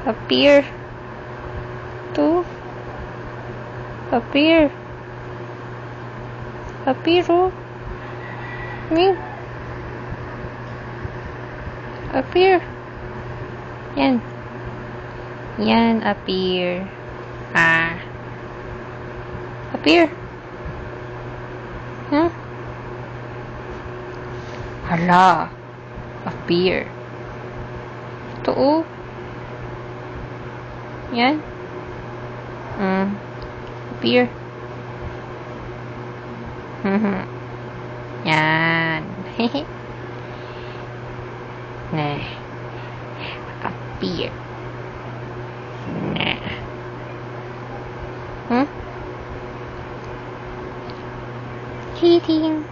Appear. To. Appear. Appear, oh. Appear. Yan. Yan, appear. Appear. Huh? Hala. Appear. Ito, oh. Yan. Appear. Yan. Nah. Appear. Nah. Cheating.